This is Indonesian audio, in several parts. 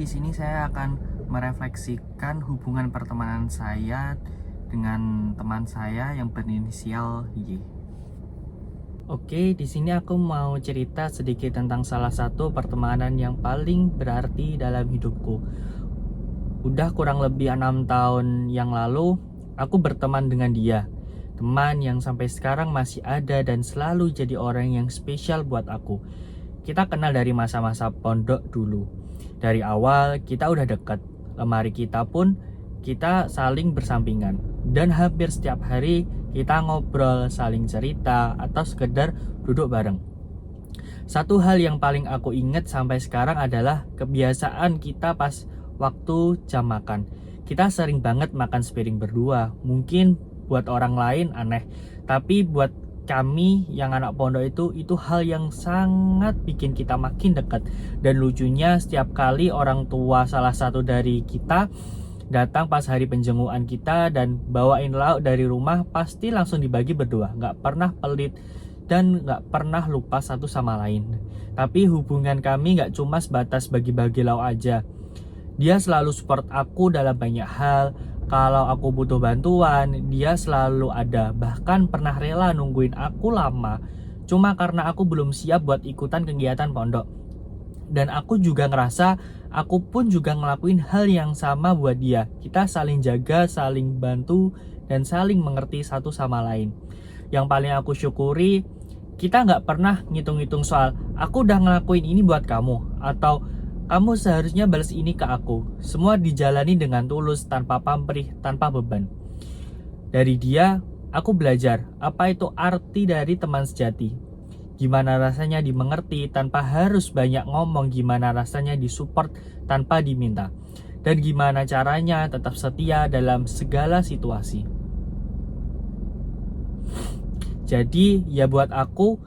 di sini saya akan merefleksikan hubungan pertemanan saya dengan teman saya yang berinisial Y. Oke, di sini aku mau cerita sedikit tentang salah satu pertemanan yang paling berarti dalam hidupku. Udah kurang lebih 6 tahun yang lalu, aku berteman dengan dia. Teman yang sampai sekarang masih ada dan selalu jadi orang yang spesial buat aku. Kita kenal dari masa-masa pondok dulu. Dari awal kita udah deket. Lemari kita pun kita saling bersampingan. Dan hampir setiap hari kita ngobrol, saling cerita, atau sekedar duduk bareng. Satu hal yang paling aku ingat sampai sekarang adalah kebiasaan kita pas waktu jam makan. Kita sering banget makan sepiring berdua. Mungkin buat orang lain aneh, tapi buat kami yang anak pondok itu hal yang sangat bikin kita makin dekat. Dan lucunya setiap kali orang tua salah satu dari kita datang pas hari penjengukan kita dan bawain lauk dari rumah, pasti langsung dibagi berdua, nggak pernah pelit dan nggak pernah lupa satu sama lain. Tapi hubungan kami nggak cuma sebatas bagi-bagi lauk aja. Dia selalu support aku dalam banyak hal. Kalau aku butuh bantuan, dia selalu ada. Bahkan pernah rela nungguin aku lama cuma karena aku belum siap buat ikutan kegiatan pondok. Dan aku juga ngerasa aku pun juga ngelakuin hal yang sama buat dia. Kita saling jaga, saling bantu, dan saling mengerti satu sama lain. Yang paling aku syukuri, kita nggak pernah ngitung-ngitung soal aku udah ngelakuin ini buat kamu, atau kamu seharusnya balas ini ke aku. Semua dijalani dengan tulus, tanpa pamrih, tanpa beban. Dari dia, aku belajar apa itu arti dari teman sejati. Gimana rasanya dimengerti tanpa harus banyak ngomong, gimana rasanya disupport tanpa diminta, dan gimana caranya tetap setia dalam segala situasi. Jadi ya buat aku,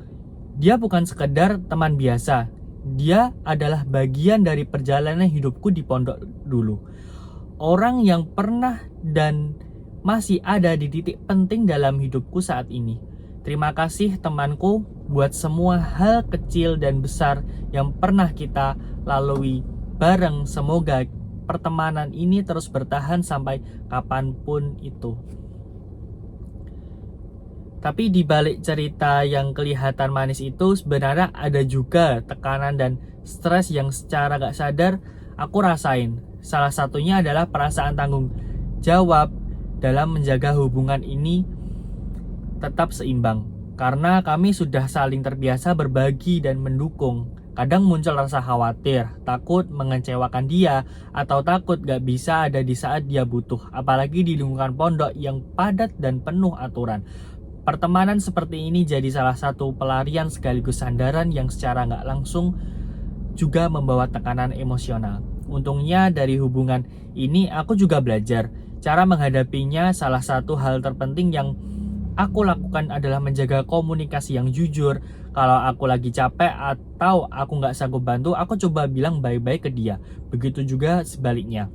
dia bukan sekedar teman biasa. Dia adalah bagian dari perjalanan hidupku di pondok dulu. Orang yang pernah dan masih ada di titik penting dalam hidupku saat ini. Terima kasih temanku buat semua hal kecil dan besar yang pernah kita lalui bareng. Semoga pertemanan ini terus bertahan sampai kapanpun itu. Tapi di balik cerita yang kelihatan manis itu sebenarnya ada juga tekanan dan stres yang secara gak sadar aku rasain. Salah satunya adalah perasaan tanggung jawab dalam menjaga hubungan ini tetap seimbang. Karena kami sudah saling terbiasa berbagi dan mendukung. Kadang muncul rasa khawatir, takut mengecewakan dia, atau takut gak bisa ada di saat dia butuh. Apalagi di lingkungan pondok yang padat dan penuh aturan. Pertemanan seperti ini jadi salah satu pelarian sekaligus sandaran yang secara gak langsung juga membawa tekanan emosional. Untungnya dari hubungan ini aku juga belajar cara menghadapinya. Salah satu hal terpenting yang aku lakukan adalah menjaga komunikasi yang jujur. Kalau aku lagi capek atau aku gak sanggup bantu, aku coba bilang baik-baik ke dia. Begitu juga sebaliknya.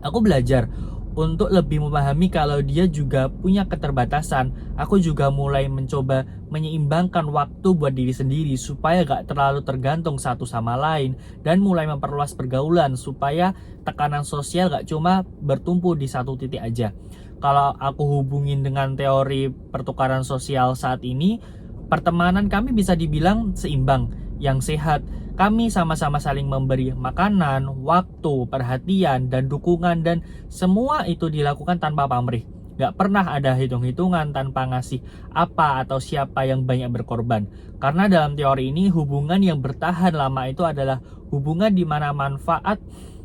Aku belajar untuk lebih memahami kalau dia juga punya keterbatasan. Aku juga mulai mencoba menyeimbangkan waktu buat diri sendiri supaya gak terlalu tergantung satu sama lain, dan mulai memperluas pergaulan supaya tekanan sosial gak cuma bertumpu di satu titik aja. Kalau aku hubungin dengan teori pertukaran sosial saat ini, pertemanan kami bisa dibilang seimbang, yang sehat. Kami sama-sama saling memberi makanan, waktu, perhatian, dan dukungan, dan semua itu dilakukan tanpa pamrih. Gak pernah ada hitung-hitungan tanpa ngasih apa atau siapa yang banyak berkorban. Karena dalam teori ini, hubungan yang bertahan lama itu adalah hubungan di mana manfaat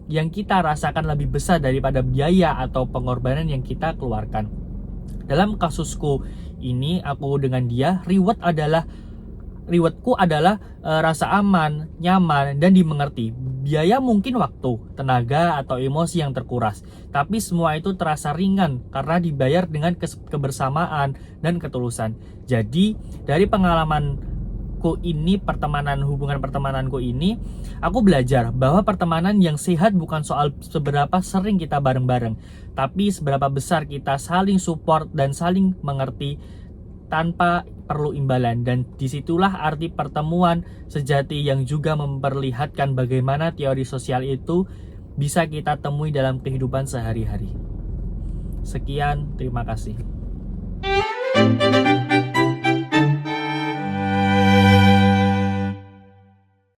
yang kita rasakan lebih besar daripada biaya atau pengorbanan yang kita keluarkan. Dalam kasusku ini, aku dengan dia, rewardku adalah rasa aman, nyaman, dan dimengerti. Biaya mungkin waktu, tenaga, atau emosi yang terkuras. Tapi semua itu terasa ringan karena dibayar dengan kebersamaan dan ketulusan. Jadi dari pengalamanku ini, hubungan pertemananku ini, aku belajar bahwa pertemanan yang sehat bukan soal seberapa sering kita bareng-bareng, tapi seberapa besar kita saling support dan saling mengerti tanpa perlu imbalan. Dan disitulah arti pertemuan sejati yang juga memperlihatkan bagaimana teori sosial itu bisa kita temui dalam kehidupan sehari-hari. Sekian, terima kasih.